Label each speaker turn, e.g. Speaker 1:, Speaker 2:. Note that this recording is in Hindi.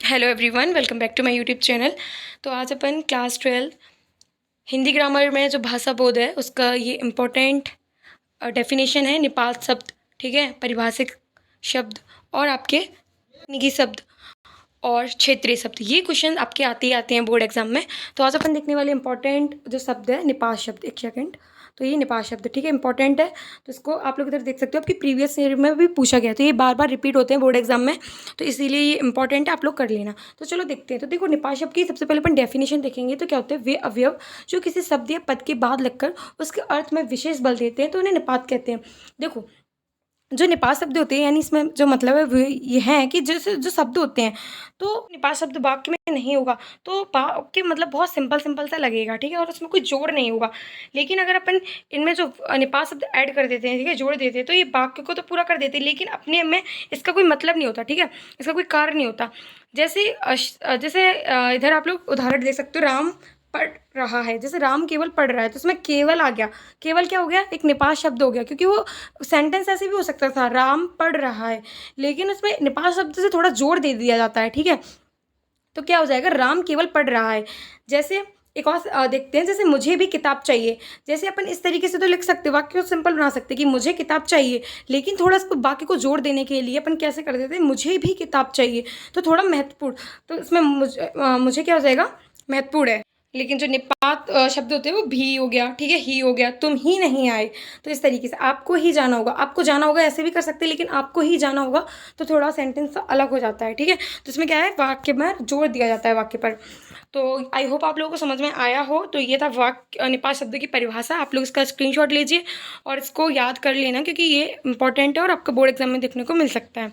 Speaker 1: Hello everyone, welcome back to my YouTube channel. तो आज अपन क्लास 12 हिंदी ग्रामर में जो भाषा बोध है उसका ये इम्पोर्टेंट डेफिनेशन है निपात शब्द, ठीक है, परिभाषिक शब्द और आपके तकनीकी शब्द और क्षेत्रीय शब्द। ये क्वेश्चन आपके आते ही आते हैं बोर्ड एग्जाम में। तो आज अपन देखने वाले इंपॉर्टेंट जो शब्द है निपात शब्द। एक सेकंड, तो ये निपात शब्द ठीक है, इंपॉर्टेंट है। तो इसको आप लोग इधर देख सकते हो, आपकी प्रीवियस ईयर में भी पूछा गया, तो ये बार बार रिपीट होते हैं बोर्ड एग्जाम में, तो इसीलिए ये इंपॉर्टेंट है, आप लोग कर लेना। तो चलो देखते हैं। तो देखो, निपात शब्द की सबसे पहले अपन डेफिनेशन देखेंगे। तो क्या होते हैं? वे अवयव जो किसी शब्द या पद के बाद लगकर उसके अर्थ में विशेष बल देते हैं, तो उन्हें निपात कहते हैं। देखो, जो निपात शब्द होते हैं, यानी इसमें जो मतलब है वो ये है कि जैसे जो शब्द होते हैं, तो निपात शब्द वाक्य में नहीं होगा, तो वाक्य मतलब बहुत सिंपल सिंपल सा लगेगा, ठीक है, और उसमें कोई जोड़ नहीं होगा। लेकिन अगर अपन इनमें जो निपात शब्द ऐड कर देते हैं, ठीक है, जोड़ देते हैं, तो ये वाक्य को तो पूरा कर देते हैं, लेकिन अपने में इसका कोई मतलब नहीं होता, ठीक है, इसका कोई कार्य नहीं होता। जैसे इधर आप लोग उदाहरण दे सकते हो, राम पढ़ रहा है। जैसे राम केवल पढ़ रहा है, तो उसमें केवल आ गया। केवल क्या हो गया? एक निपात शब्द हो गया, क्योंकि वो सेंटेंस ऐसे भी हो सकता था, राम पढ़ रहा है, लेकिन उसमें निपात शब्द से थोड़ा जोर दे दिया जाता है, ठीक है। तो क्या हो जाएगा? राम केवल पढ़ रहा है। जैसे एक और देखते हैं, जैसे मुझे भी किताब चाहिए। जैसे अपन इस तरीके से तो लिख सकते, वाक्य को सिंपल बना सकते कि मुझे किताब चाहिए, लेकिन थोड़ा इसको वाक्य को जोड़ देने के लिए अपन कैसे कर देते हैं, मुझे भी किताब चाहिए, तो थोड़ा महत्वपूर्ण। तो इसमें मुझे क्या हो जाएगा? महत्वपूर्ण है। लेकिन जो निपात शब्द होते हैं वो भी हो गया, ठीक है, ही हो गया, तुम ही नहीं आए। तो इस तरीके से आपको ही जाना होगा, आपको जाना होगा ऐसे भी कर सकते हैं, लेकिन आपको ही जाना होगा तो थोड़ा सेंटेंस अलग हो जाता है, ठीक है। तो इसमें क्या है? वाक्य में जोर दिया जाता है वाक्य पर। तो आई होप आप लोगों को समझ में आया हो। तो ये था वाक्य निपात शब्द की परिभाषा। आप लोग इसका स्क्रीनशॉट लीजिए और इसको याद कर लेना, क्योंकि ये इंपॉर्टेंट है और आपको बोर्ड एग्जाम में देखने को मिल सकता है।